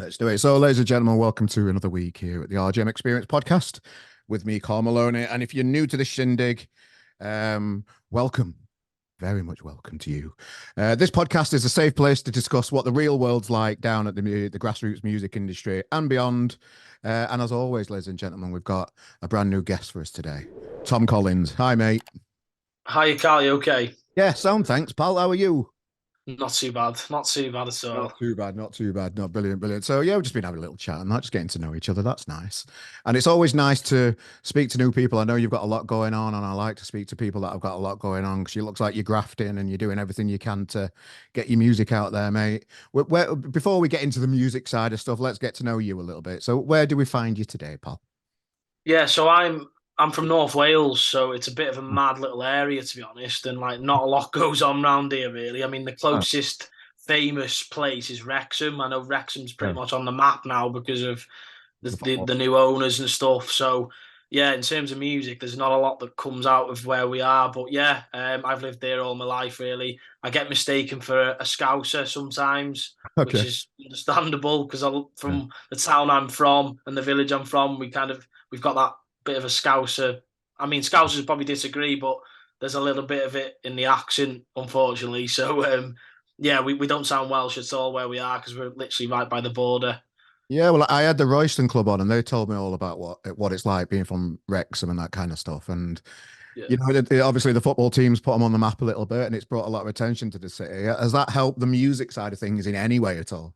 Let's do it. So, ladies and gentlemen, welcome to another week here at the RGM Experience podcast with me, Carl Maloney. And if you're new to this shindig, welcome. Very much welcome to you. This podcast is a safe place to discuss what the real world's like down at the grassroots music industry and beyond. And as always, ladies and gentlemen, we've got a brand new guest for us today, Tom Collins. Hi, mate. Hi, Carl. You okay? Yeah, sound thanks, pal. How are you? Not too bad. Not too bad at Not all. too bad, not too bad. No, brilliant, brilliant. So yeah, we've just been having a little chat and not just getting to know each other. That's nice. And it's always nice to speak to new people. I know you've got a lot going on, and I like to speak to people that have got a lot going on because it looks like you're grafting and you're doing everything you can to get your music out there, mate. Before we get into the music side of stuff, let's get to know you a little bit. So where do we find you today, pal? Yeah, so I'm from North Wales, so it's a bit of a mad little area to be honest, and like not a lot goes on around here really. I mean, the Oh, closest famous place is Wrexham. I know Wrexham's pretty yeah, much on the map now because of the the the, football. the new owners and stuff. So yeah, in terms of music, there's not a lot that comes out of where we are. But yeah, I've lived there all my life really. I get mistaken for a Scouser sometimes, which Okay. is understandable because Yeah. from the town I'm from and the village I'm from, we've got that bit of a Scouser. I mean, Scousers probably disagree, but there's a little bit of it in the accent, unfortunately. So yeah, we don't sound Welsh at all where we are because we're literally right by the border. Yeah, well, I had the Royston Club on, and they told me all about what it's like being from Wrexham and that kind of stuff. And Yeah. you know, obviously the football teams put them on the map a little bit, and it's brought a lot of attention to the city. Has that helped the music side of things in any way at all?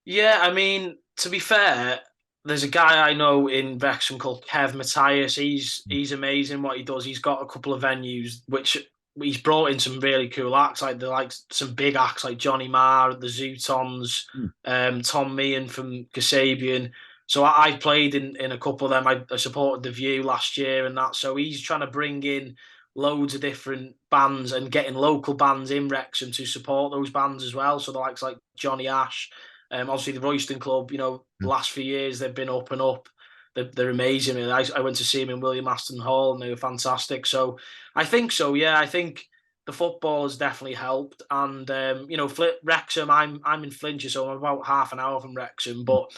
Yeah, I mean, to be fair, there's a guy I know in Wrexham called Kev Matthias. He's amazing what he does. He's got a couple of venues which he's brought in some really cool acts, like some big acts like Johnny Marr, the Zootons, Mm. Tom Meehan from Kasabian. So I played in a couple of them. I supported the View last year and that. So he's trying to bring in loads of different bands and getting local bands in Wrexham to support those bands as well. So the likes like Johnny Ash. Obviously, the Royston Club, the Mm. last few years they've been up and up. They're amazing. I went to see them in William Aston Hall and they were fantastic. So I think so. Yeah, I think the football has definitely helped. And Wrexham, I'm in Flintshire, so I'm about half an hour from Wrexham. But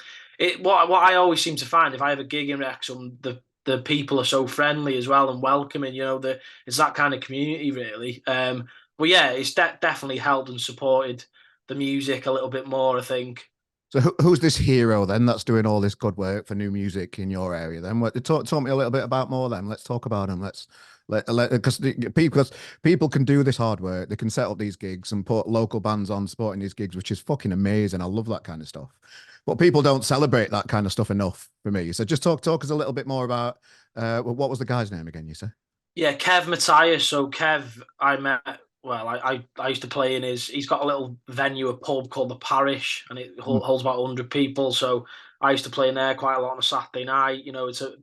what I always seem to find if I have a gig in Wrexham, the people are so friendly as well and welcoming. It's that kind of community really. But yeah, it's definitely helped and supported the music a little bit more, I think. So who's this hero then that's doing all this good work for new music in your area? Then talk me a little bit about more. Then let's talk about them. Let's because people can do this hard work. They can set up these gigs and put local bands on supporting these gigs, which is fucking amazing. I love that kind of stuff. But people don't celebrate that kind of stuff enough for me. So just talk us a little bit more about what was the guy's name again? You say? Yeah, Kev Matthias. So Kev, I met. Well, I used to play in his. He's got a little venue, a pub called the Parish, and it Mm, holds about 100 people. So I used to play in there quite a lot on a Saturday night. It's a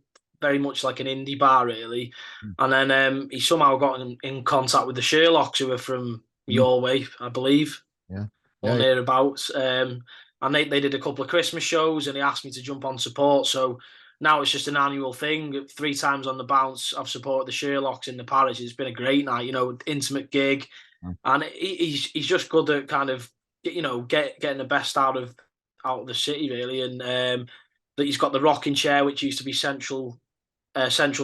very much like an indie bar, really. mm, And then he somehow got in contact with the Sherlocks, who are from mm. your way, I believe, Yeah, or yeah, nearabouts. And they did a couple of Christmas shows, and he asked me to jump on support. So now it's just an annual thing. 3 times on the bounce, I've supported the Sherlocks in the parish. It's been a great night, intimate gig, yeah. and he's just good at kind of getting the best out of the city really, and that he's got the rocking chair, which used to be central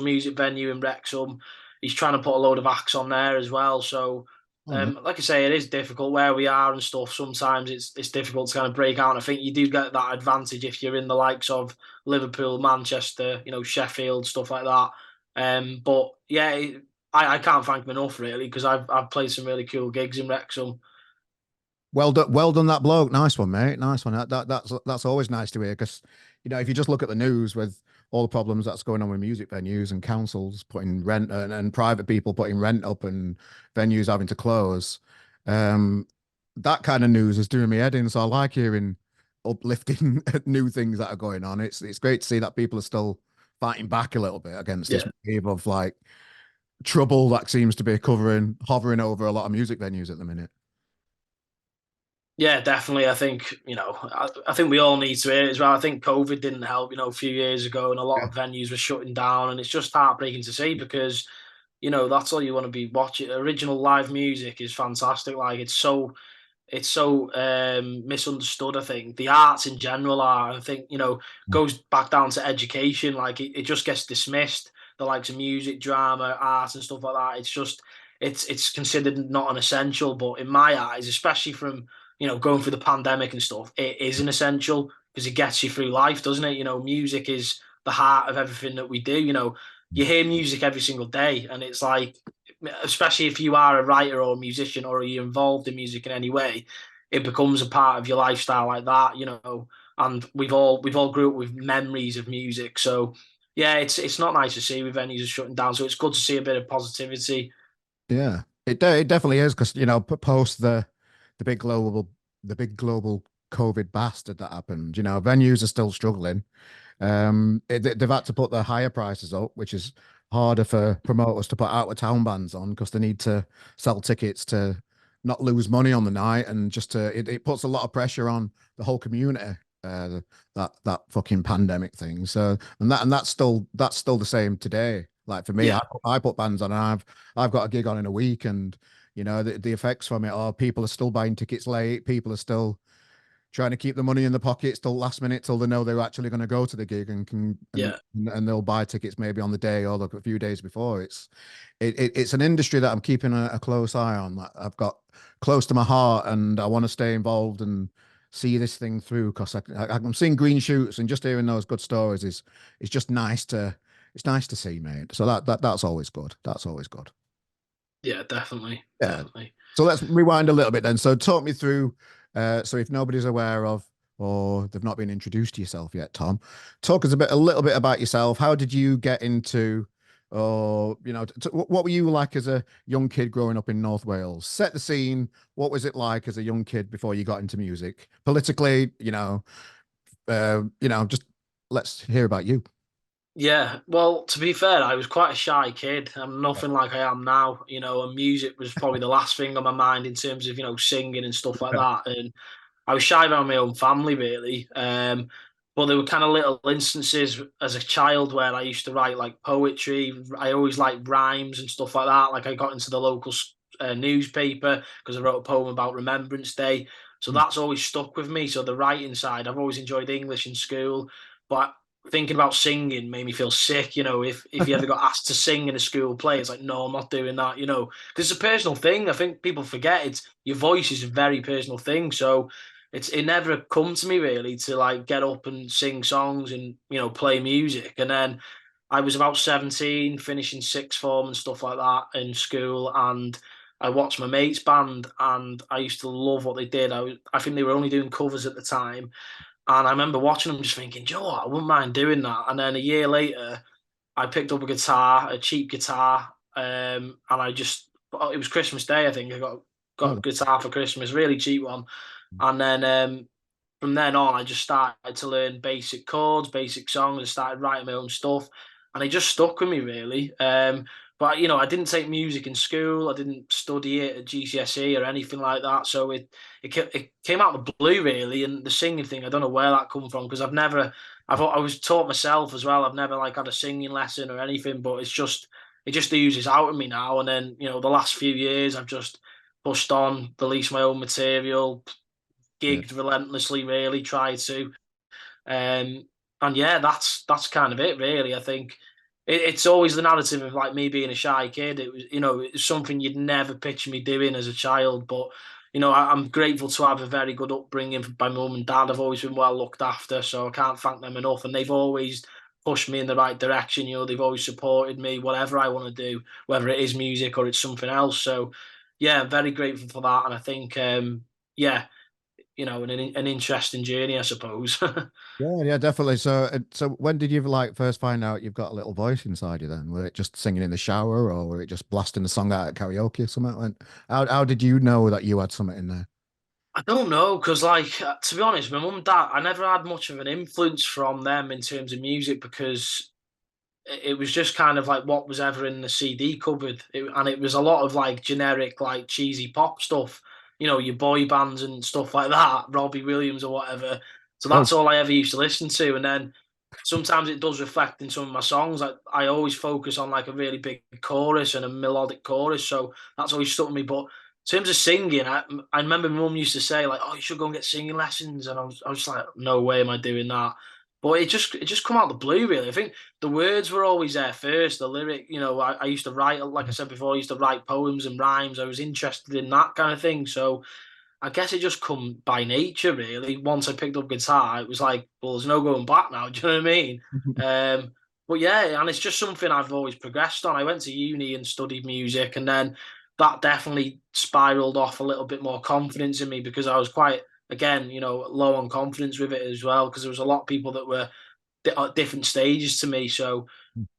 music venue in Wrexham. He's trying to put a load of acts on there as well. So, Oh, no. like I say, it is difficult where we are and stuff. Sometimes it's difficult to kind of break out. And I think you do get that advantage if you're in the likes of Liverpool, Manchester, Sheffield, stuff like that. But yeah, I can't thank him enough really because I've played some really cool gigs in Wrexham. Well done, that bloke. Nice one, mate. Nice one. That's always nice to hear because, if you just look at the news with all the problems that's going on with music venues and councils putting rent and private people putting rent up and venues having to close, um, that kind of news is doing me head in. So I like hearing uplifting new things that are going on. It's great to see that people are still fighting back a little bit against this Yeah. wave of like trouble that seems to be hovering over a lot of music venues at the minute. Yeah, definitely. I think, I think we all need to hear it as well. I think COVID didn't help, a few years ago, and a lot Yeah. of venues were shutting down, and it's just heartbreaking to see because, that's all you want to be watching. Original live music is fantastic. Like, it's so it's so misunderstood. I think the arts in general are. I think goes back down to education. Like it just gets dismissed. The likes of music, drama, art, and stuff like that. It's just it's considered not an essential. But in my eyes, especially from going through the pandemic and stuff, it is an essential because it gets you through life, doesn't it? Music is the heart of everything that we do. You hear music every single day, and it's like, especially if you are a writer or a musician or you're involved in music in any way, it becomes a part of your lifestyle like that. And we've all grew up with memories of music. So yeah, it's not nice to see with venues are shutting down. So it's good to see a bit of positivity. Yeah, it definitely is because post the big global COVID bastard that happened. Venues are still struggling. They've had to put their higher prices up, which is harder for promoters to put out of town bands on because they need to sell tickets to not lose money on the night, and just it puts a lot of pressure on the whole community. That fucking pandemic thing. So that's still the same today. Like for me, Yeah, I put bands on, and I've got a gig on in a week, and the effects from it are people are still buying tickets late, people are still trying to keep the money in the pockets till last minute till they know they're actually going to go to the gig and can yeah, and they'll buy tickets maybe on the day or a few days before. It's an industry that I'm keeping a close eye on, that I've got close to my heart, and I want to stay involved and see this thing through because I'm seeing green shoots, and just hearing those good stories is just nice to it's nice to see, mate. So that's always good. That's always good. yeah, definitely, Yeah. definitely. So let's rewind a little bit then. So talk me through, so if nobody's aware of or they've not been introduced to yourself yet, Tom, talk us a little bit about yourself. How did you get into, or what were you like as a young kid growing up in North Wales? Set the scene. What was it like as a young kid before you got into music? Politically, just let's hear about you. Yeah, well, to be fair, I was quite a shy kid. I'm nothing like I am now, and music was probably the last thing on my mind in terms of, singing and stuff like that. And I was shy around my own family, really. But there were kind of little instances as a child where I used to write like poetry. I always liked rhymes and stuff like that. Like I got into the local newspaper because I wrote a poem about Remembrance Day. So that's always stuck with me. So the writing side, I've always enjoyed English in school, but thinking about singing made me feel sick. If you ever got asked to sing in a school play, it's like, no, I'm not doing that. Because it's a personal thing. I think people forget your voice is a very personal thing. So it never come to me really to like get up and sing songs and play music. And then I was about 17, finishing sixth form and stuff like that in school, and I watched my mate's band, and I used to love what they did. I think they were only doing covers at the time, and I remember watching them, just thinking, Joe, I wouldn't mind doing that. And then a year later, I picked up a guitar, a cheap guitar, and it was Christmas Day, I think. I got a Oh, guitar for Christmas, really cheap one. And then from then on, I just started to learn basic chords, basic songs. I started writing my own stuff, and it just stuck with me really. But I didn't take music in school. I didn't study it at GCSE or anything like that. So it came out of the blue really, and the singing thing, I don't know where that come from because I was taught myself as well. I've never like had a singing lesson or anything, but it just oozes out of me now. And then the last few years, I've just pushed on, released my own material, yeah. gigged relentlessly, really tried to. Um, and yeah, that's kind of it, really. I think it's always the narrative of like me being a shy kid. It was, it's something you'd never picture me doing as a child. But I'm grateful to have a very good upbringing by mum and dad. I've always been well looked after, so I can't thank them enough. And they've always pushed me in the right direction. They've always supported me, whatever I want to do, whether it is music or it's something else. So yeah, I'm very grateful for that. And I think, yeah, an interesting journey, I suppose. Yeah, yeah, definitely. So when did you like first find out you've got a little voice inside you then? Were it just singing in the shower, or were it just blasting the song out at karaoke or something? How did you know that you had something in there? I don't know, because like to be honest, my mum and dad, I never had much of an influence from them in terms of music because it was just kind of like what was ever in the CD cupboard, and it was a lot of like generic, like cheesy pop stuff, your boy bands and stuff like that, Robbie Williams or whatever. So Oh, that's all I ever used to listen to, and then sometimes it does reflect in some of my songs. I always focus on like a really big chorus and a melodic chorus, so that's always stuck with me. But terms of singing, I remember my mum used to say like, "Oh, you should go and get singing lessons," and I was just like, "No way am I doing that." But it just come out of the blue, really. I think the words were always there first. The lyric, I used to write, like I said before, I used to write poems and rhymes. I was interested in that kind of thing. So I guess it just come by nature, really. Once I picked up guitar, it was like, well, there's no going back now. Do you know what I mean? Um, but yeah, and it's just something I've always progressed on. I went to uni and studied music, and then that definitely spiraled off a little bit more confidence in me because I was quite, again, low on confidence with it as well because there was a lot of people that were at different stages to me. So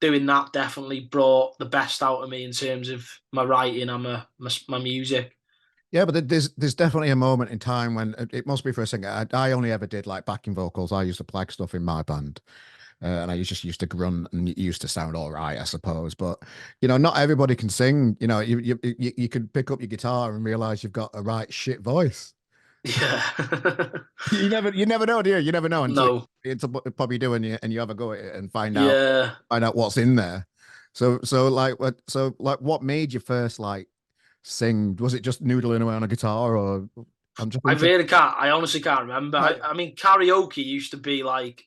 doing that definitely brought the best out of me in terms of my writing and my music. Yeah, but there's definitely a moment in time when it must be for a singer. I only ever did like backing vocals. I used to plug stuff in my band, and I just used to grunt and it used to sound all right, I suppose. But not everybody can sing. You could pick up your guitar and realize you've got a right shit voice. Yeah. You never know, do you? You never know until No. it's probably doing you and you have a go at it and Yeah. find out what's in there. So like what made you first like sing? Was it just noodling away on a guitar, or I'm just I thinking, really can't. I honestly can't remember. like, I mean, karaoke used to be like,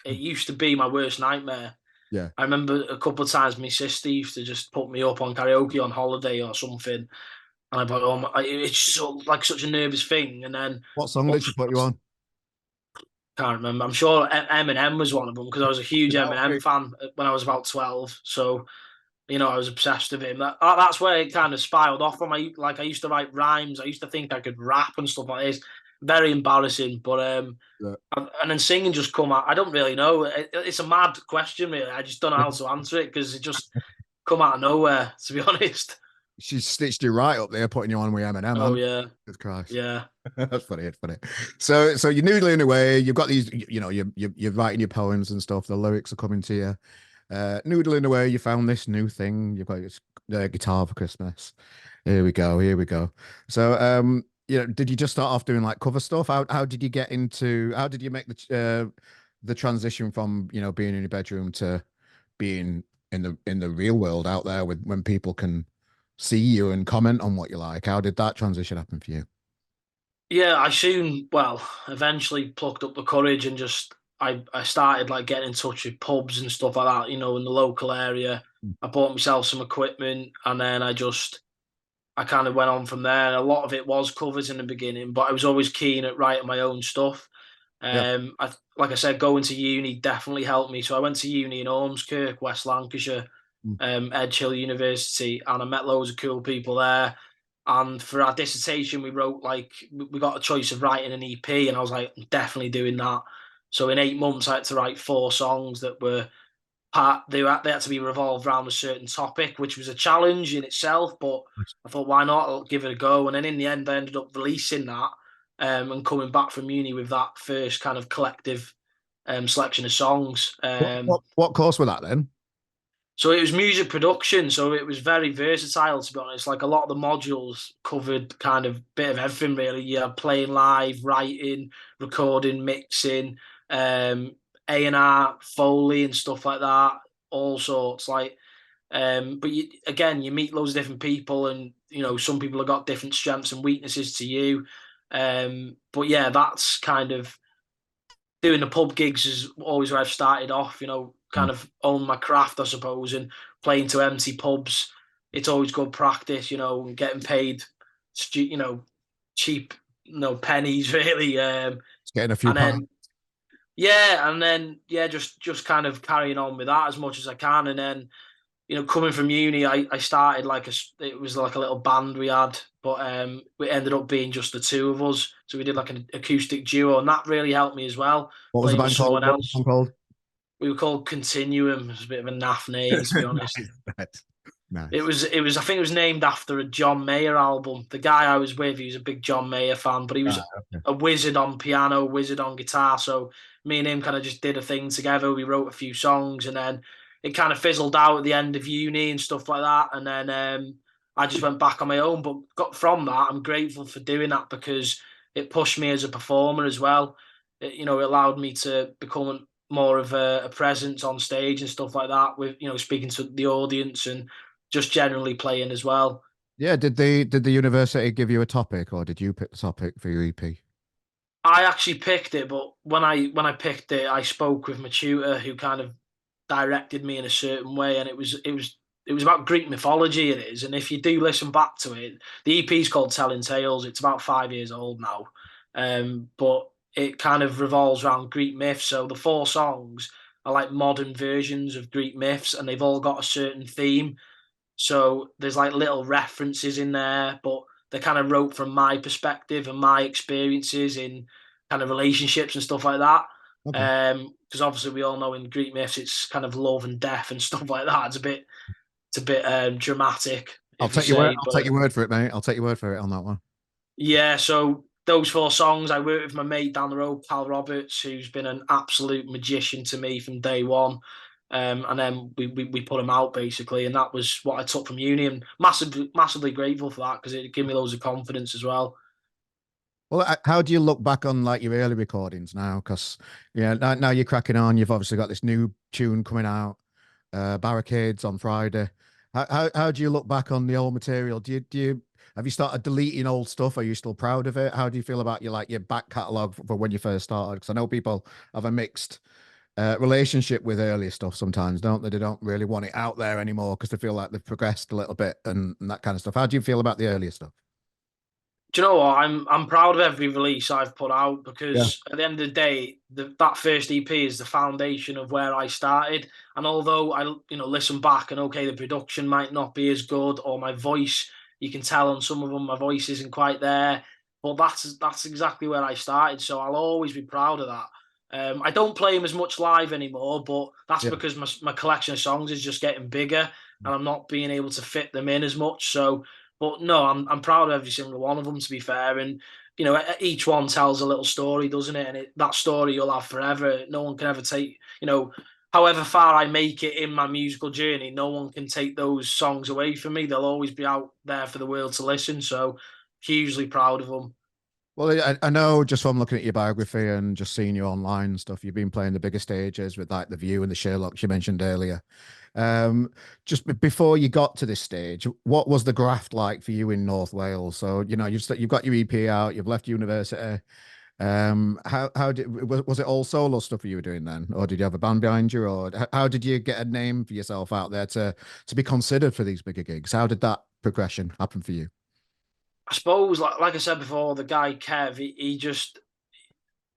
it used to be my worst nightmare. yeah. I remember a couple of times my sister used to just put me up on karaoke on holiday or something, and I'd be like, oh my, it's so like such a nervous thing. And then, What song but did she put you on? can't remember. I'm sure Eminem was one of them because I was a huge That Eminem fan when I was about 12. So I was obsessed with him. That's where it kind of spiraled off from. I used to write rhymes. I used to think I could rap and stuff like this. Very embarrassing, but yeah. and then singing just come out. I don't really know. It's a mad question, really. I just don't know how to answer it because it just come out of nowhere. To be honest. She stitched you right up there, putting you on with Eminem, Oh man. yeah, Good Christ. yeah, That's funny. It's funny. So you're noodling away. You've got these, you're writing your poems and stuff. The lyrics are coming to you. Noodling away. You found this new thing. You've got this guitar for Christmas. Here we go. Here we go. So, did you just start off doing like cover stuff? How did you get into? How did you make the transition from being in your bedroom to being in the real world out there with when people can see you and comment on what you like? How did that transition happen for you? yeah. Eventually plucked up the courage and just I started like getting in touch with pubs and stuff like that. In the local area. I bought myself some equipment and then I kind of went on from there. A lot of it was covers in the beginning, but I was always keen at writing my own stuff. Yeah. Like I said, going to uni definitely helped me. So I went to uni in Ormskirk, West Lancashire, Mm. Edge Hill University, and I met loads of cool people there. And for our dissertation, we wrote we got a choice of writing an EP, and I was like, definitely doing that. So in 8 months, I had to write 4 songs that were they had to be revolved around a certain topic, which was a challenge in itself. But I thought, why not? I'll give it a go. And then in the end, I ended up releasing that and coming back from uni with that first kind of collective selection of songs. What course was that then? So it was music production. So it was very versatile, to be honest. Like a lot of the modules covered kind of bit of everything, really. Yeah, playing live, writing, recording, mixing, A&R, Foley, and stuff like that. All sorts. But again, you meet loads of different people, and some people have got different strengths and weaknesses to you. But yeah, that's kind of doing the pub gigs is always where I've started off, Mm. kind of own my craft, I suppose, and playing to empty pubs. It's always good practice, and getting paid, cheap, pennies really. It's getting a few And pounds. then, yeah, just kind of carrying on with that as much as I can. And then, coming from uni, I started it was like a little band we had, but we ended up being just the two of us. So we did like an acoustic duo, and that really helped me as well, What was the playing with band called? someone What was the else. band called? We were called Continuum. It was a bit of a naff name, to be honest. Nice, nice, It nice. was it was I think it was named after a John Mayer album. The guy I was with, he was a big John Mayer fan, but he was Ah, okay. a wizard on piano, wizard on guitar. So me and him kind of just did a thing together. We wrote a few songs, and then it kind of fizzled out at the end of uni and stuff like that. And then I just went back on my own. But got from that, I'm grateful for doing that because it pushed me as a performer as well. It allowed me to become more of a presence on stage and stuff like that. With speaking to the audience and just generally playing as well. Yeah, did the university give you a topic, or did you pick the topic for your EP? I actually picked it, but when I picked it, I spoke with my tutor who kind of directed me in a certain way, and it was about Greek mythology. It is, and if you do listen back to it, the EP is called Telling Tales. It's about 5 years old now, but it kind of revolves around Greek myths. So the four songs are like modern versions of Greek myths, and they've all got a certain theme. So there's like little references in there, but they kind of wrote from my perspective and my experiences in kind of relationships and stuff like that. Okay. Because obviously we all know in Greek myths it's kind of love and death and stuff like that. It's a bit dramatic, I'll if you take your word. say. I'll take But your word for it, mate. I'll take your word for it on that one. yeah, so those four songs, I worked with my mate down the road, Cal Roberts, who's been an absolute magician to me from day one. And then we put him out basically, and that was what I took from uni, and massively grateful for that because it gave me loads of confidence as well. Well, how do you look back on like your early recordings now? Because yeah, now you're cracking on. You've obviously got this new tune coming out, Barricades on Friday. How do you look back on the old material? Do you have you started deleting old stuff? Are you still proud of it? How do you feel about your back catalogue for when you first started? Because I know people have a mixed relationship with earlier stuff sometimes, don't they? They don't really want it out there anymore because they feel like they've progressed a little bit and that kind of stuff. How do you feel about the earlier stuff? Do you know what? I'm proud of every release I've put out Yeah. because at the end of the day, that first EP is the foundation of where I started. And although I, listen back and okay, the production might not be as good, or my voice, you can tell on some of them my voice isn't quite there, but that's exactly where I started. So I'll always be proud of that. I don't play them as much live anymore, but that's Yeah. because my collection of songs is just getting bigger, and I'm not being able to fit them in as much. So. But no, I'm proud of every single one of them. To be fair, and each one tells a little story, doesn't it? And that story you'll have forever. No one can ever take, however far I make it in my musical journey, no one can take those songs away from me. They'll always be out there for the world to listen. So hugely proud of them. Well, I know just from looking at your biography and just seeing you online and stuff, you've been playing the bigger stages with like the View and the Sherlocks you mentioned earlier. Um, just before you got to this stage, what was the graft like for you in North Wales? So, you've got your EP out, you've left university. How did was it all solo stuff you were doing then, or did you have a band behind you, or how did you get a name for yourself out there to be considered for these bigger gigs? How did that progression happen for you? I suppose, like I said before, the guy Kev, he just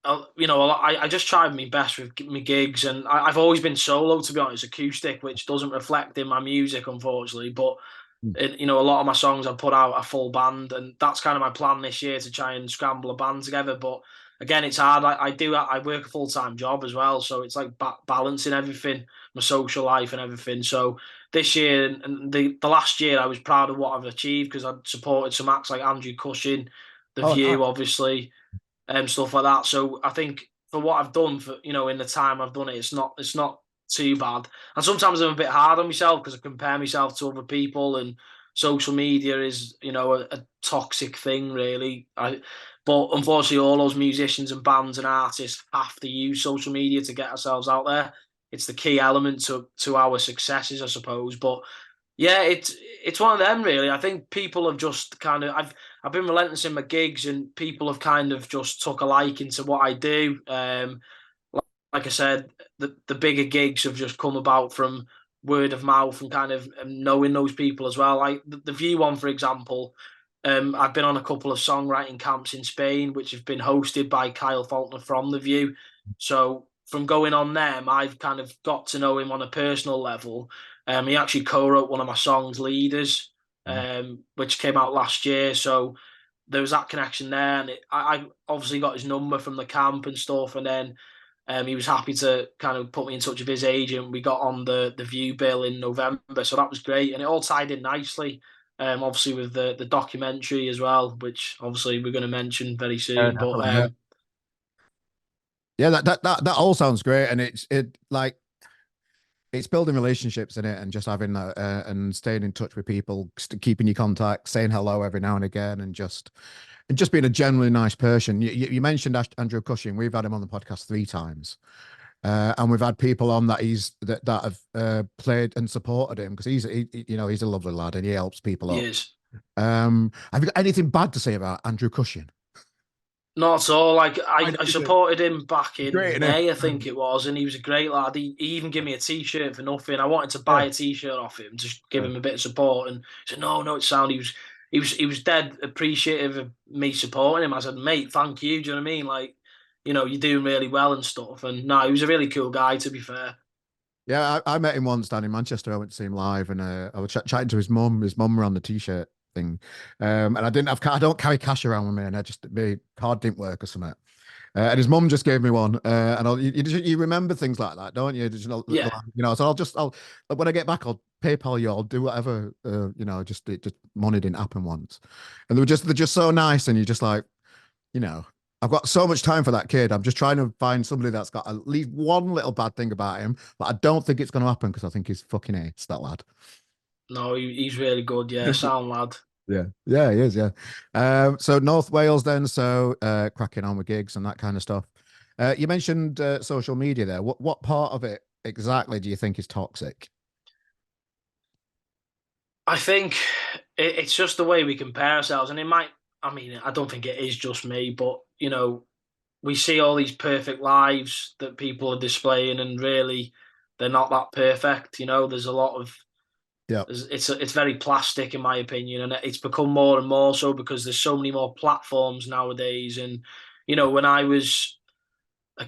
I just tried my best with my gigs, and I've always been solo, to be honest, acoustic, which doesn't reflect in my music, unfortunately. But Hmm. a lot of my songs I put out a full band, and that's kind of my plan this year to try and scramble a band together. But again, it's hard. I work a full time job as well, so it's like balancing everything, my social life and everything. So this year and the last year, I was proud of what I've achieved because I supported some acts like Andrew Cushing, The Oh, nice. View, obviously, stuff like that. So I think for what I've done for in the time I've done it, it's not too bad. And sometimes I'm a bit hard on myself because I compare myself to other people, and social media is a toxic thing, really. But unfortunately, all those musicians and bands and artists have to use social media to get ourselves out there. It's the key element to our successes, I suppose. But yeah, it's one of them really. I think people have just kind of I've been relentless in my gigs, and people have kind of just took a liking to what I do. Like I said, the bigger gigs have just come about from word of mouth and kind of knowing those people as well. Like the View one, for example. I've been on a couple of songwriting camps in Spain, which have been hosted by Kyle Faulkner from The View. So from going on them, I've kind of got to know him on a personal level. He actually co-wrote one of my songs, Leaders, which came out last year. So there was that connection there, and I obviously got his number from the camp and stuff, and then he was happy to kind of put me in touch with his agent. We got on the View bill in November, so that was great, and it all tied in nicely. Obviously with the documentary as well, which obviously we're going to mention very Yeah, soon. But definitely. Yeah. Yeah, that all sounds great, and it's building relationships in it, and just having that and staying in touch with people, keeping your contact, saying hello every now and again, and just being a generally nice person. You mentioned Andrew Cushing. We've had him on the podcast 3 times, and we've had people on that have played and supported him because he's a lovely lad and he helps people he up. is. Have you got anything bad to say about Andrew Cushion? Not at all. Like I I did it. supported him back Great, in isn't it? May, I think it was, and he was a great lad. He even gave me a T-shirt for nothing. I wanted to Yeah. buy a T-shirt off him to give Yeah. him a bit of support, and he said, "No, no, it's sound." He was dead appreciative of me supporting him. I said, "Mate, thank you." Do you know what I mean? Like, you're doing really well and stuff. And no, he was a really cool guy, to be fair. Yeah, I met him once down in Manchester. I went to see him live, and I was chatting to his mum. His mum ran the t-shirt thing, and I didn't have. I don't carry cash around with me, and my card didn't work or something. And his mum just gave me one, and you remember things like that, don't you? Just, Yeah, so I'll when I get back, I'll PayPal you. I'll do whatever. Just money didn't happen once, and they're just so nice, and you're just like, you know, I've got so much time for that kid. I'm just trying to find somebody that's got at least one little bad thing about him, but I don't think it's going to happen because I think he's fucking ace, that lad. no, he's really good. Yeah, sound lad. Yeah, yeah, he is. Yeah. So North Wales, then. So cracking on with gigs and that kind of stuff. You mentioned social media there. What part of it exactly do you think is toxic? I think it's just the way we compare ourselves, and it might. I mean, I don't think it is just me, but we see all these perfect lives that people are displaying, and really, they're not that perfect. There's a lot of Yeah, it's very plastic in my opinion, and it's become more and more so because there's so many more platforms nowadays. And when I was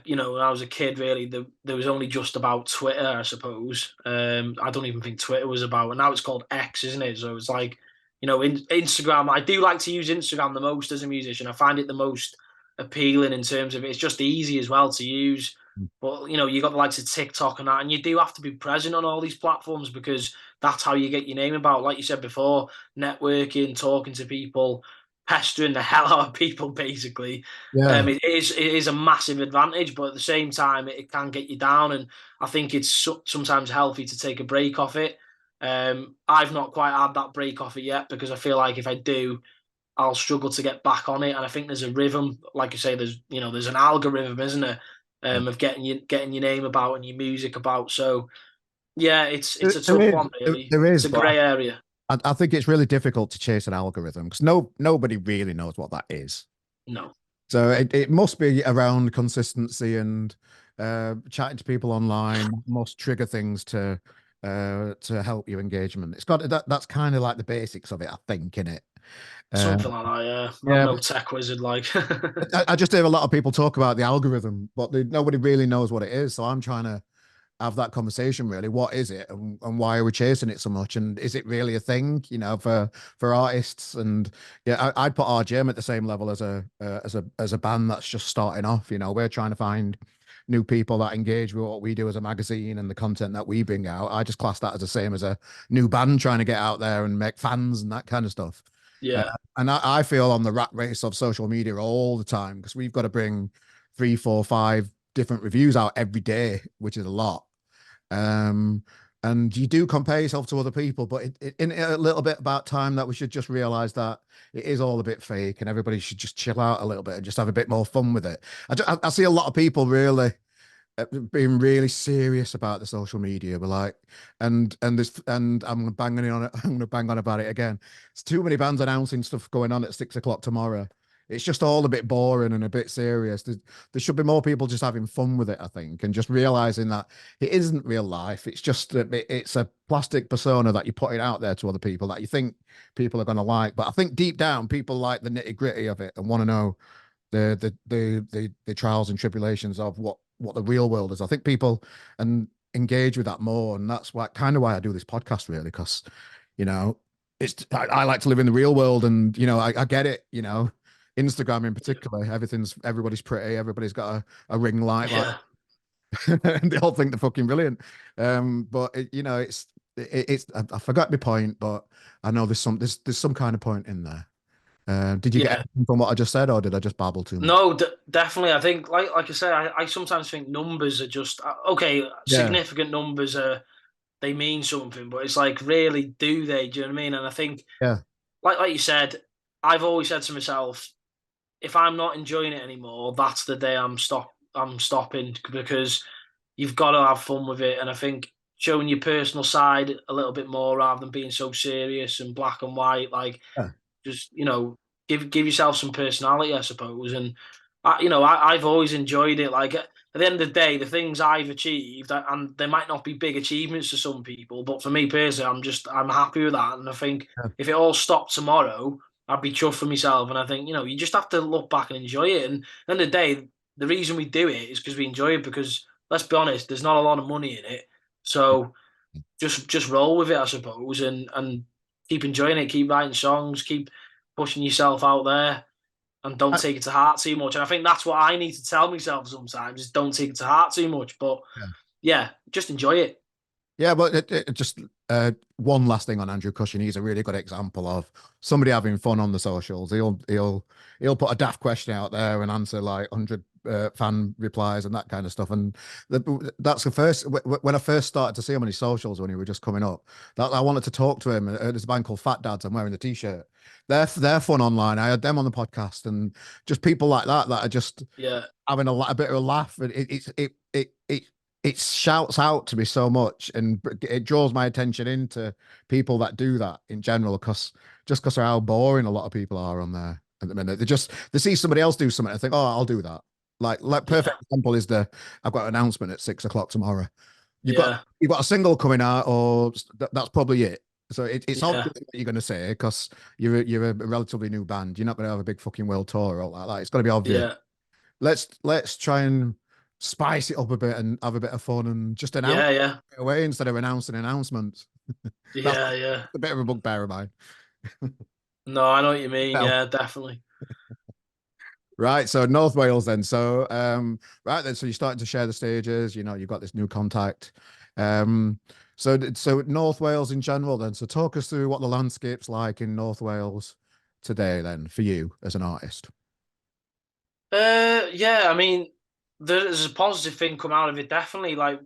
when I was a kid, really, there was only just about Twitter, I suppose. I don't even think Twitter was about, and now it's called X, isn't it? So it's like, Instagram. I do like to use Instagram the most as a musician. I find it the most appealing in terms of it's just easy as well to use. But you got the likes of TikTok and that, and you do have to be present on all these platforms because that's how you get your name about. Like you said before, networking, talking to people, pestering the hell out of people, basically. yeah, It is a massive advantage, but at the same time, it can get you down. And I think it's sometimes healthy to take a break off it. I've not quite had that break off it yet because I feel like if I do, I'll struggle to get back on it. And I think there's a rhythm, like you say, there's an algorithm, isn't there, yeah. of getting your name about and your music about. So yeah, it's a There tough is, one, really. there It's is, a but grey area. I think it's really difficult to chase an algorithm because nobody really knows what that is. No, So it must be around consistency and chatting to people online must trigger things to help your engagement. It's got that's kind of like the basics of it, I think, in it. Uh, something like that. Yeah, I'm yeah, no tech wizard, like. I just hear a lot of people talk about the algorithm, but nobody really knows what it is. So I'm trying to have that conversation really. What is it, and why are we chasing it so much? And is it really a thing, for artists? And yeah, I'd put RGM at the same level as a band that's just starting off. We're trying to find new people that engage with what we do as a magazine and the content that we bring out. I just class that as the same as a new band trying to get out there and make fans and that kind of stuff. Uh, Yeah, and I feel on the rat race of social media all the time because we've got to bring three, four, five different reviews out every day, which is a lot. Um, and you do compare yourself to other people, but in a little bit about time that we should just realize that it is all a bit fake and everybody should just chill out a little bit and just have a bit more fun with it. I see a lot of people really being really serious about the social media. We're like, and I'm banging on it. I'm going to bang on about it again. It's too many bands announcing stuff going on at 6 o'clock tomorrow. It's just all a bit boring and a bit serious. There should be more people just having fun with it, I think, and just realizing that it isn't real life. It's just it's a plastic persona that you're putting out there to other people that you think people are going to like. But I think deep down, people like the nitty gritty of it and want to know the trials and tribulations of what the real world is. I think people and engage with that more, and that's why kind of why I do this podcast really, because you know I like to live in the real world, and I get it. Instagram in particular, everybody's pretty, everybody's got a ring light, like, yeah, and they all think they're fucking brilliant. But it's I forgot my point, but I know there's some kind of point in there. Did you get yeah. anything from what I just said, or did I just babble too much? No, definitely. I think, like I said, I sometimes think numbers are just okay. Yeah, Significant numbers are they mean something, but it's like really do they? Do you know what I mean? And I think, yeah, like you said, I've always said to myself, if I'm not enjoying it anymore, that's the day I'm stopping because you've got to have fun with it. And I think showing your personal side a little bit more rather than being so serious and black and white. Like Yeah. just give yourself some personality, I suppose. And I've always enjoyed it. Like at the end of the day, the things I've achieved, and they might not be big achievements to some people, but for me personally, I'm happy with that. And I think Yeah. if it all stopped tomorrow, I'd be chuffed for myself. And I think you just have to look back and enjoy it. And at the end of the day, the reason we do it is because we enjoy it. Because let's be honest, there's not a lot of money in it, so just roll with it, I suppose, and keep enjoying it, keep writing songs, keep pushing yourself out there, and don't I- take it to heart too much. And I think that's what I need to tell myself sometimes: is don't take it to heart too much. But yeah. yeah, just enjoy it. Yeah, but just one last thing on Andrew Cushion. He's a really good example of somebody having fun on the socials. He'll put a daft question out there and answer like 100 fan replies and that kind of stuff. And that's the first when I first started to see him on his socials when he were just coming up. That I wanted to talk to him. There's a band called Fat Dads. I'm wearing the t-shirt. They're fun online. I had them on the podcast and just people like that are just Yeah, having a bit of a laugh. And it shouts out to me so much and it draws my attention into people that do that in general because of how boring a lot of people are on there at the minute. They see somebody else do something and think, oh, I'll do that. Like yeah, perfect example is I've got an announcement at 6 o'clock tomorrow. you've got yeah, you've got a single coming out, or that's probably it. So it's yeah, obvious what you're going to say because you're a relatively new band. You're not going to have a big fucking world tour or all like that. It's got to be obvious. yeah, Let's try and spice it up a bit and have a bit of fun and just announce yeah, yeah, it away instead of announcing announcements. That's yeah, yeah. a bit of a bugbear of mine. No, I know what you mean. Well, Yeah, definitely. right. So North Wales then. So right then. So you're starting to share the stages. You've got this new contact. Um, so North Wales in general then. So talk us through what the landscape's like in North Wales today then for you as an artist. Yeah, I mean, there's a positive thing come out of it, definitely. Like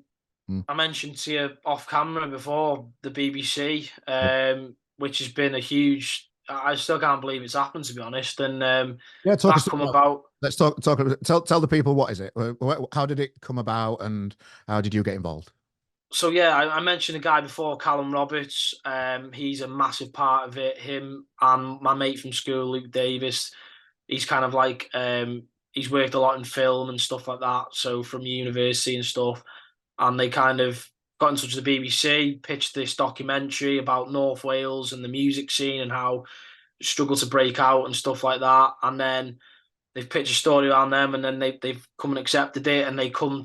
Mm. I mentioned to you off camera before, the BBC, Yeah. which has been a huge. I still can't believe it's happened, to be honest. And Yeah, talk us that through come that. about. Let's talk. Tell the people what is it? How did it come about, and how did you get involved? So yeah, I mentioned a guy before, Callum Roberts. He's a massive part of it. Him and my mate from school, Luke Davis. He's kind of like he's worked a lot in film and stuff like that. So from university and stuff, and they kind of got in touch with the BBC, pitched this documentary about North Wales and the music scene and how struggle to break out and stuff like that. And then they've pitched a story around them, and then they've come and accepted it, and they come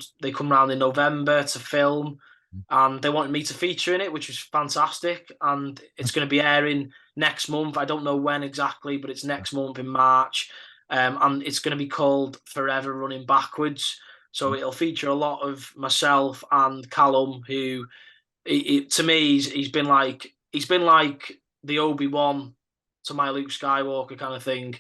around in November to film, and they wanted me to feature in it, which was fantastic. And it's going to be airing next month. I don't know when exactly, but it's next month in March, and it's going to be called Forever Running Backwards. So it'll feature a lot of myself and Callum, who to me he's been like the Obi-Wan to my Luke Skywalker kind of thing.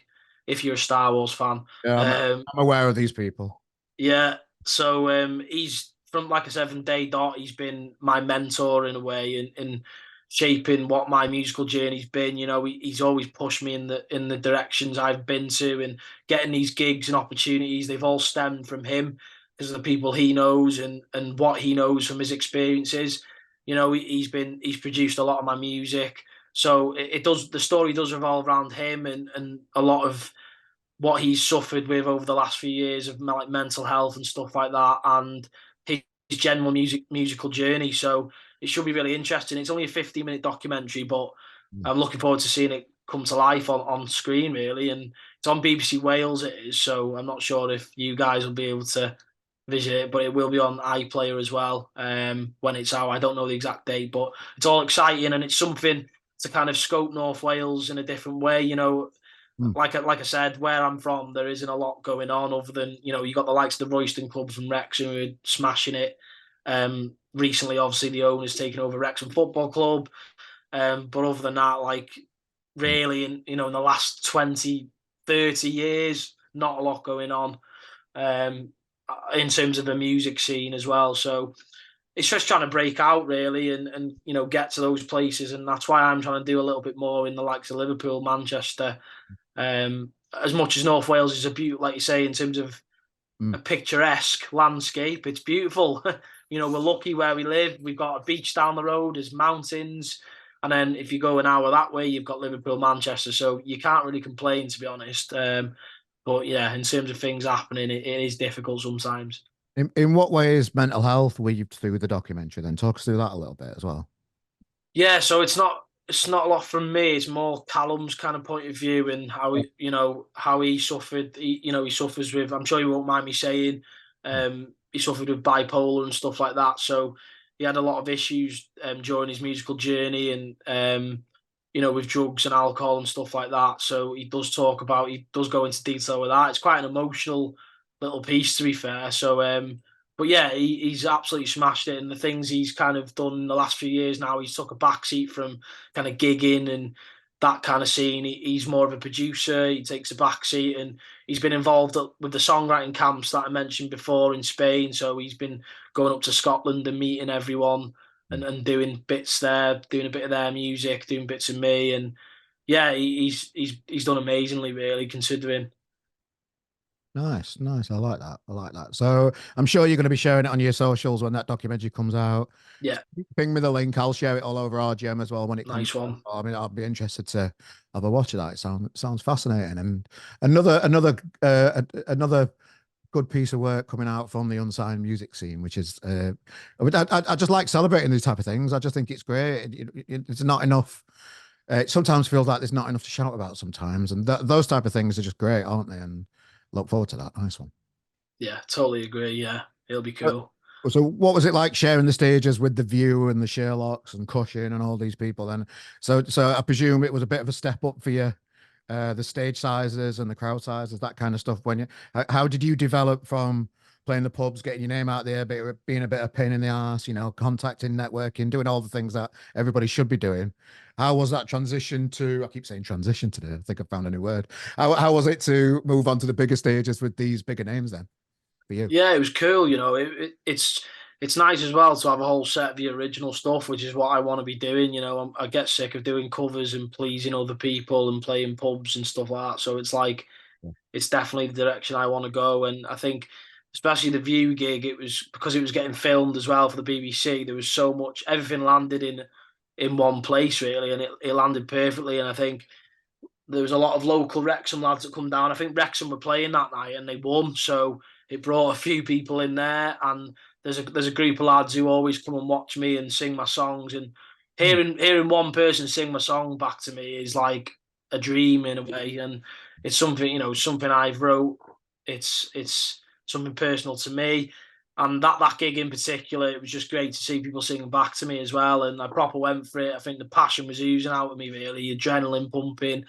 If you're a Star Wars fan, Yeah, um, I'm aware of these people. yeah. So he's from, like I said, from day dot. He's been my mentor in a way, in shaping what my musical journey's been. He's always pushed me in the directions I've been to, and getting these gigs and opportunities. They've all stemmed from him because of the people he knows and what he knows from his experiences. He's produced a lot of my music, so it does. The story does revolve around him and a lot of what he's suffered with over the last few years of like mental health and stuff like that, and his general musical journey. So it should be really interesting. It's only a 15-minute documentary, but Mm. I'm looking forward to seeing it come to life on screen, really. And it's on BBC Wales, it is. So I'm not sure if you guys will be able to visit it, but it will be on iPlayer as well when it's out. I don't know the exact date, but it's all exciting, and it's something to kind of scope North Wales in a different way. Mm. Like I said, where I'm from, there isn't a lot going on other than you got the likes of the Royston Club from Wrexham who are smashing it. Recently, obviously, the owner's taken over Wrexham Football Club, but other than that, like really, in the last 20, 30 years, not a lot going on um, in terms of the music scene as well. So it's just trying to break out really and get to those places, and that's why I'm trying to do a little bit more in the likes of Liverpool, Manchester. As much as North Wales is a beauty, like you say, in terms of Mm. a picturesque landscape. It's beautiful. We're lucky where we live. We've got a beach down the road, there's mountains. And then if you go an hour that way, you've got Liverpool, Manchester. So you can't really complain, to be honest. But yeah, in terms of things happening, it is difficult sometimes. In what way is mental health weaved through the documentary? Then talk us through that a little bit as well. Yeah, so it's not a lot from me. It's more Callum's kind of point of view and how he suffered. He suffers with. I'm sure you won't mind me saying, he suffered with bipolar and stuff like that. So he had a lot of issues during his musical journey and with drugs and alcohol and stuff like that. So he does go into detail with that. It's quite an emotional little piece, to be fair. So but yeah, he's absolutely smashed it. And the things he's kind of done in the last few years now, he's took a backseat from kind of gigging and that kind of scene. He's more of a producer. He takes a backseat and he's been involved with the songwriting camps that I mentioned before in Spain. So he's been going up to Scotland and meeting everyone and doing bits there, doing a bit of their music, doing bits of me. And yeah, he's done amazingly, really, considering. Nice, nice. I like that. I like that. So I'm sure you're going to be sharing it on your socials when that documentary comes out. Yeah, Ping me the link. I'll share it all over our gem as well when it comes nice out. one. I mean, I'll be interested to have a watch of that. It sounds fascinating. And another good piece of work coming out from the unsigned music scene, which is I just like celebrating these type of things. I just think it's great. It's not enough. It sometimes feels like there's not enough to shout about sometimes, and those type of things are just great, aren't they? And look forward to that. Nice one. Yeah, totally agree. Yeah, it'll be Uh, cool. So, what was it like sharing the stages with the View and the Sherlocks and Cushing and all these people? Then, so I presume it was a bit of a step up for you, the stage sizes and the crowd sizes, that kind of stuff. How did you develop from playing the pubs, getting your name out there, being a bit of pain in the ass, contacting, networking, doing all the things that everybody should be doing? How was that transition to? I keep saying transition today. I think I found a new word. How was it to move on to the bigger stages with these bigger names then for you? Yeah, it was cool. It's nice as well to have a whole set of the original stuff, which is what I want to be doing. I get sick of doing covers and pleasing other people and playing pubs and stuff like that. So it's like it's definitely the direction I want to go. And I think, especially the View gig, it was because it was getting filmed as well for the BBC. There was so much, everything landed in one place really, and it landed perfectly. And I think there was a lot of local Wrexham lads that come down. I think Wrexham were playing that night and they won, so it brought a few people in there. And there's a group of lads who always come and watch me and sing my songs. And Hmm. hearing one person sing my song back to me is like a dream in a way. And it's something I've wrote. It's something personal to me. And that gig in particular, it was just great to see people singing back to me as well. And I proper went for it. I think the passion was oozing out of me, really, adrenaline pumping.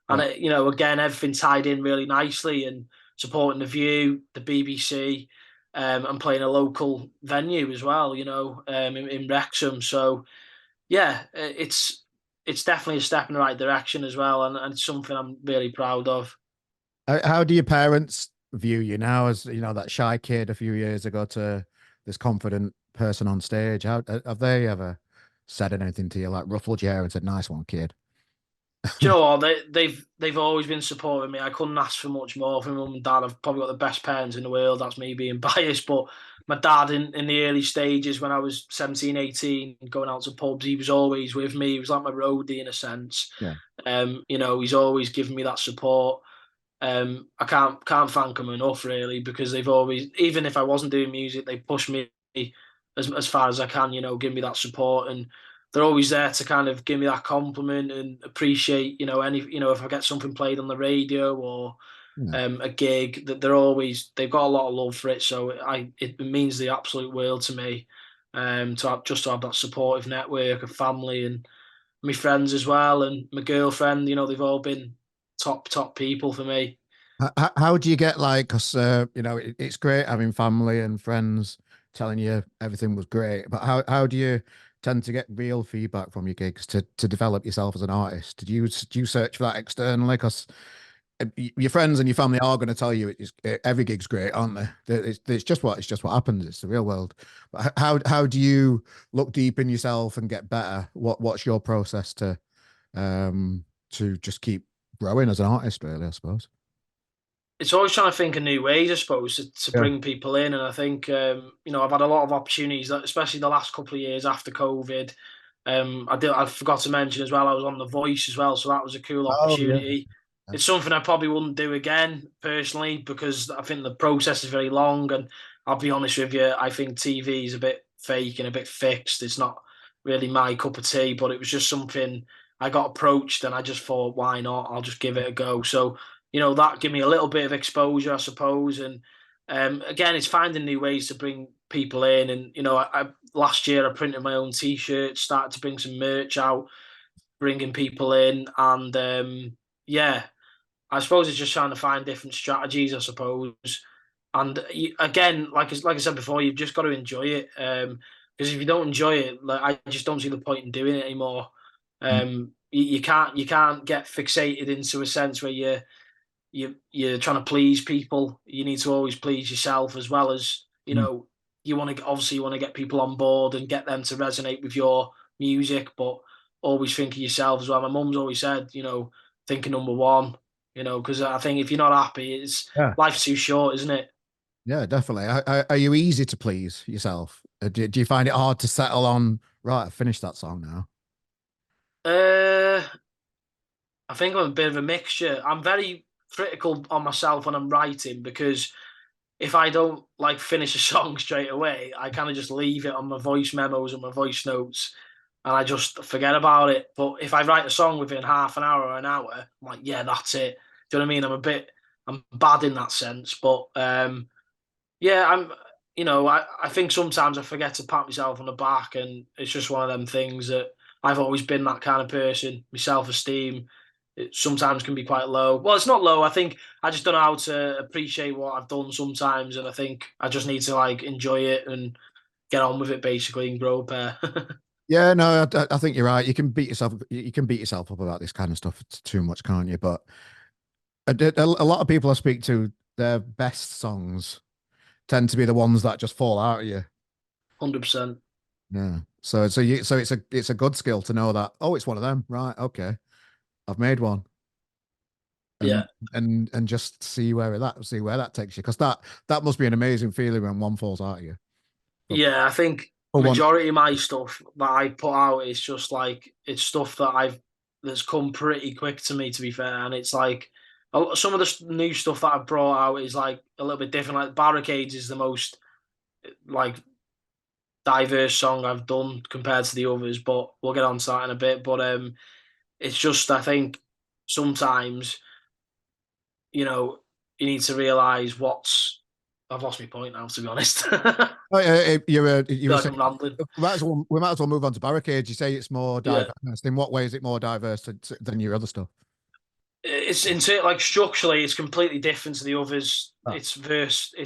And Yeah. again, everything tied in really nicely and supporting the View, the BBC, and playing a local venue as well. In Wrexham. So yeah, it's definitely a step in the right direction as well, and it's something I'm really proud of. How do your parents view you now as, that shy kid a few years ago to this confident person on stage? How have they ever said anything to you, like ruffled your hair and said, "Nice one, kid"? Do you know what? They've always been supporting me. I couldn't ask for much more from mum and dad. I've probably got the best parents in the world. That's me being biased, but my dad in the early stages when I was 17, 18, going out to pubs, he was always with me. He was like my roadie in a sense. Yeah. He's always given me that support. I can't thank them enough really because they've always, even if I wasn't doing music, they pushed me as far as I can. Give me that support, and they're always there to kind of give me that compliment and appreciate. If I get something played on the radio or Yeah. a gig, that they've got a lot of love for it. So it means the absolute world to me. To have that supportive network of family and my friends as well, and my girlfriend. They've all been top people for me. How do you get like, because it's great having family and friends telling you everything was great, but how do you tend to get real feedback from your gigs to develop yourself as an artist? Do you search for that externally? Because your friends and your family are going to tell you every gig's great, aren't they? It's just what happens. It's the real world. But how do you look deep in yourself and get better? What's your process to just keep growing as an artist, really, I suppose? it's always trying to think of new ways, I suppose, to Yeah. bring people in. And I think, I've had a lot of opportunities, especially the last couple of years after COVID. I forgot to mention as well, I was on The Voice as well. So that was a cool Oh yeah. opportunity. It's something I probably wouldn't do again personally, because I think the process is very long. And I'll be honest with you, I think TV is a bit fake and a bit fixed. It's not really my cup of tea, but it was just something I got approached and I just thought, why not? I'll just give it a go. So that gave me a little bit of exposure, I suppose. And again, it's finding new ways to bring people in. And last year I printed my own T-shirts, started to bring some merch out, bringing people in, and yeah, I suppose it's just trying to find different strategies, I suppose. And again, like I said before, you've just got to enjoy it. Because if you don't enjoy it, like, I just don't see the point in doing it anymore. You can't get fixated into a sense where you're trying to please people. You need to always please yourself as well as Mm. you want to get people on board and get them to resonate with your music, but always think of yourself as well. My mum's always said, think of number one, because I think if you're not happy, it's Yeah. life's too short, isn't it? Yeah, definitely. Are you easy to please yourself? Do you find it hard to settle on, right, I finished that song now? Uh, I think I'm a bit of a mixture. I'm very critical on myself when I'm writing, because if I don't like finish a song straight away, I kind of just leave it on my voice memos and my voice notes, and I just forget about it. But if I write a song within half an hour or an hour, I'm like, yeah, that's it. Do you know what I mean? I'm bad in that sense, but yeah, I think sometimes I forget to pat myself on the back, and it's just one of them things that I've always been that kind of person. My self-esteem, it sometimes can be quite low. Well, it's not low. I think I just don't know how to appreciate what I've done sometimes, and I think I just need to like enjoy it and get on with it basically and grow a pair. Yeah, no, I think you're right. You can beat yourself up about this kind of stuff too much, can't you? But a lot of people I speak to, their best songs tend to be the ones that just fall out of you. 100%. Yeah. So it's a good skill to know that, oh, it's one of them. Right, okay. I've made one. And Yeah. just see where that takes you. Because that must be an amazing feeling when one falls out of you. For, Yeah, I think for one. majority of my stuff that I put out is just like it's stuff that's come pretty quick to me, to be fair. And it's like some of the new stuff that I've brought out is like a little bit different. Like Barricades is the most like diverse song I've done compared to the others, but we'll get on to that in a bit. But it's just I think sometimes you know you need to realize what's. I've lost my point now, to be honest. I Oh, you feel were like saying I'm rambling. we might as well move on to Barricades. You say it's more Yeah. diverse. In what way is it more diverse than your other stuff? It's into like structurally, it's completely different to the others. Ah, It's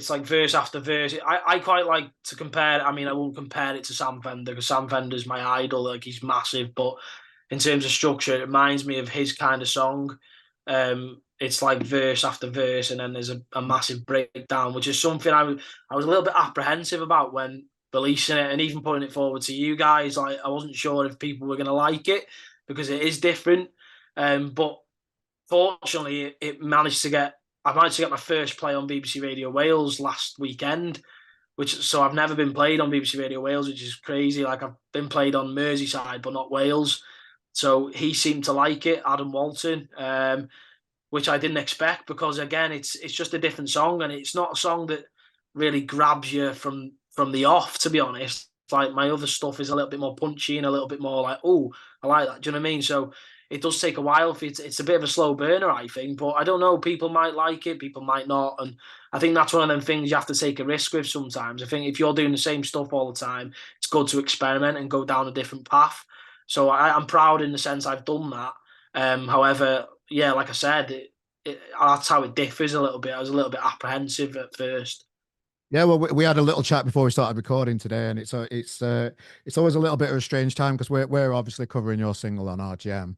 like verse after verse. I quite like to compare. I mean, I won't compare it to Sam Fender because Sam Fender's my idol. Like he's massive, but in terms of structure, it reminds me of his kind of song. It's like verse after verse, and then there's a massive breakdown, which is something I was a little bit apprehensive about when releasing it, and even putting it forward to you guys. Like I wasn't sure if people were going to like it because it is different. But fortunately, I managed to get my first play on BBC Radio Wales last weekend, so I've never been played on BBC Radio Wales, which is crazy. Like I've been played on Merseyside, but not Wales. So he seemed to like it, Adam Walton, which I didn't expect because again, it's just a different song, and it's not a song that really grabs you from the off. To be honest, like my other stuff is a little bit more punchy and a little bit more like, oh, I like that. Do you know what I mean? So it does take a while for it. It's a bit of a slow burner, I think, but I don't know. People might like it, people might not, and I think that's one of them things you have to take a risk with sometimes. I think if you're doing the same stuff all the time, it's good to experiment and go down a different path. So I'm proud in the sense I've done that. However, yeah, like I said, that's how it differs a little bit. I was a little bit apprehensive at first. yeah, well, we had a little chat before we started recording today, and it's always a little bit of a strange time because we're obviously covering your single on RGM,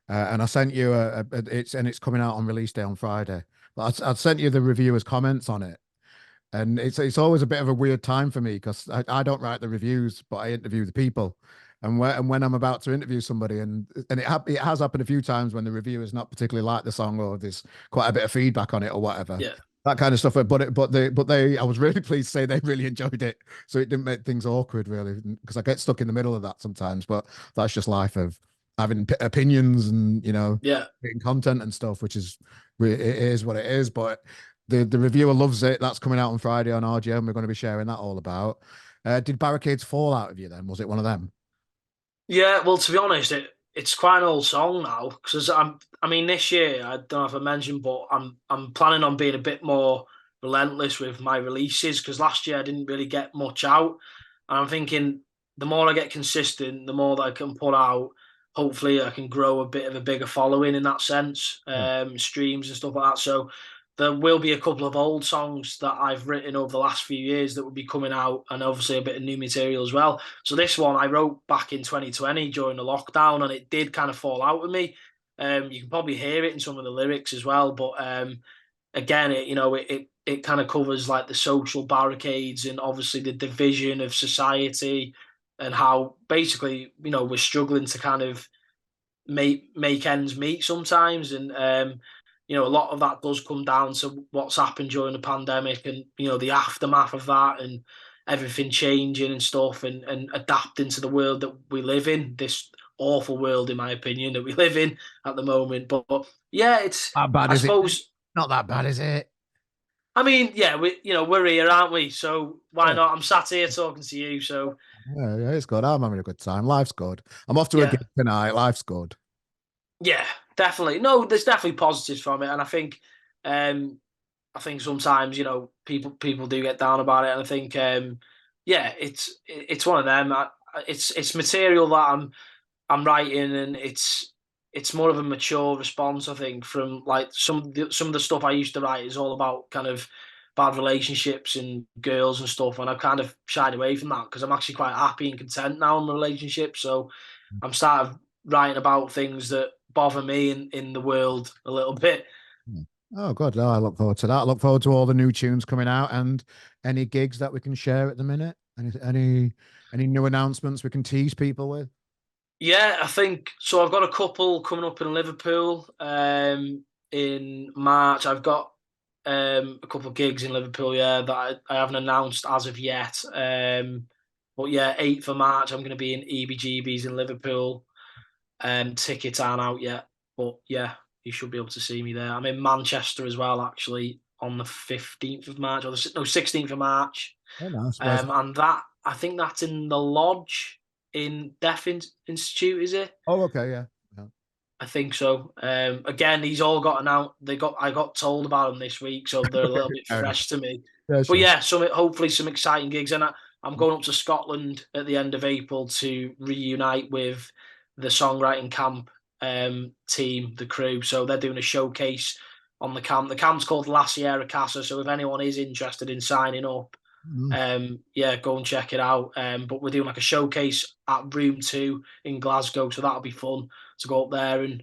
and I sent you it's coming out on release day on Friday. But I'd sent you the reviewers' comments on it, and it's always a bit of a weird time for me because I don't write the reviews, but I interview the people. and when I'm about to interview somebody, and it has happened a few times when the reviewers not particularly like the song or there's quite a bit of feedback on it or whatever. Yeah, That kind of stuff. But I was really pleased to say they really enjoyed it, so it didn't make things awkward really, because I get stuck in the middle of that sometimes. But that's just life of having opinions and yeah. creating content and stuff, which is it is what it is. But the reviewer loves it. That's coming out on Friday on RGM. We're going to be sharing that all about. Did Barricades fall out of you then? Was it one of them? Yeah, well, to be honest, it's quite an old song now because I mean, this year I don't know if I mentioned, but I'm planning on being a bit more relentless with my releases because last year I didn't really get much out, and I'm thinking the more I get consistent, the more that I can put out. Hopefully, I can grow a bit of a bigger following in that sense, Yeah. streams and stuff like that. So there will be a couple of old songs that I've written over the last few years that will be coming out, and obviously a bit of new material as well. So this one I wrote back in 2020 during the lockdown, and it did kind of fall out with me. You can probably hear it in some of the lyrics as well, but again, it kind of covers like the social barricades and obviously the division of society and how basically we're struggling to kind of make ends meet sometimes, and a lot of that does come down to what's happened during the pandemic and the aftermath of that and everything changing and stuff and adapting to the world that we live in, this awful world in my opinion that we live in at the moment. But yeah, it's How bad I is it? suppose. Not that bad, is it? I mean, yeah, we're here, aren't we? So why Yeah. not? I'm sat here talking to you, so Yeah, it's good. I'm having a good time. Life's good. I'm off to a yeah. gig tonight. Life's good. Yeah, definitely. No, there's definitely positives from it, and um, I think sometimes people do get down about it, and I think yeah, it's one of them. It's material that I'm writing, and it's more of a mature response. I think from like some of the stuff I used to write is all about kind of bad relationships and girls and stuff, and I've kind of shied away from that because I'm actually quite happy and content now in my relationship. So I'm starting writing about things that bother me in the world a little bit. Hmm. Oh, good. Oh, I look forward to that. I look forward to all the new tunes coming out and any gigs that we can share at the minute. Any new announcements we can tease people with. Yeah, I think so. I've got a couple coming up in Liverpool in March. I've got a couple of gigs in Liverpool, yeah, that I haven't announced as of yet. But yeah, 8th of March, I'm going to be in EBGB's in Liverpool. Tickets aren't out yet, but yeah, you should be able to see me there. I'm in Manchester as well, actually, on the 15th of March, or no, 16th of March. Oh, nice. Where's that? And that, I think that's in the Lodge in Institute, is it? Oh, okay. Yeah. Yeah. I think so. Again, he's all got out. I got told about them this week, so they're a Okay. little bit Fair enough. fresh to me. Yeah, But sure. yeah, hopefully some exciting gigs, and I'm going up to Scotland at the end of April to reunite with the songwriting camp team, the crew. So they're doing a showcase on the camp. The camp's called La Sierra Casa. So if anyone is interested in signing up, Mm. yeah, go and check it out. But we're doing like a showcase at Room 2 in Glasgow, so that'll be fun to go up there and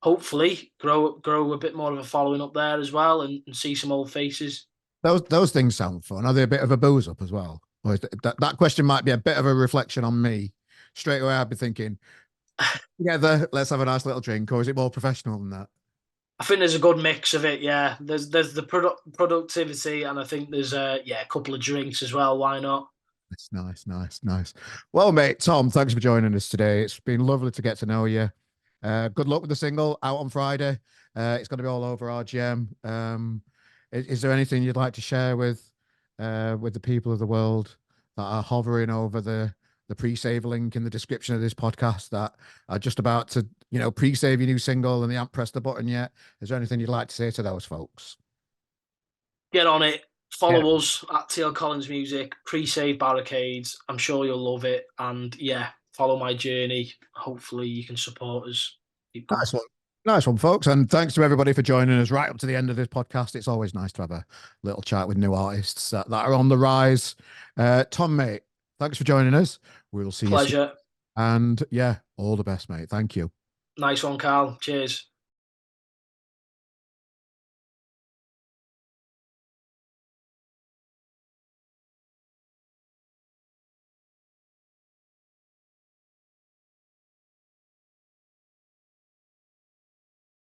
hopefully grow a bit more of a following up there as well, and see some old faces. Those things sound fun. Are they a bit of a booze up as well? Or is that question might be a bit of a reflection on me. Straight away, I'd be thinking, together, let's have a nice little drink, or is it more professional than that? I think there's a good mix of it. Yeah, there's the productivity, and I think there's a couple of drinks as well. Why not? It's nice, nice, nice. Well, mate, Tom, thanks for joining us today. It's been lovely to get to know you. Good luck with the single out on Friday. It's going to be all over RGM. Is there anything you'd like to share with the people of the world that are hovering over the pre-save link in the description of this podcast that are just about to, pre-save your new single and they haven't pressed the button yet? Is there anything you'd like to say to those folks? Get on it. Yeah. Follow us at TL Collins Music. Pre-save Barricades. I'm sure you'll love it. And yeah, follow my journey. Hopefully, you can support us. Keep going. Nice one. Nice one, folks. And thanks to everybody for joining us right up to the end of this podcast. It's always nice to have a little chat with new artists that are on the rise. Tom, mate, thanks for joining us. We'll see you soon. Pleasure. And yeah, all the best, mate. Thank you. Nice one, Carl. Cheers.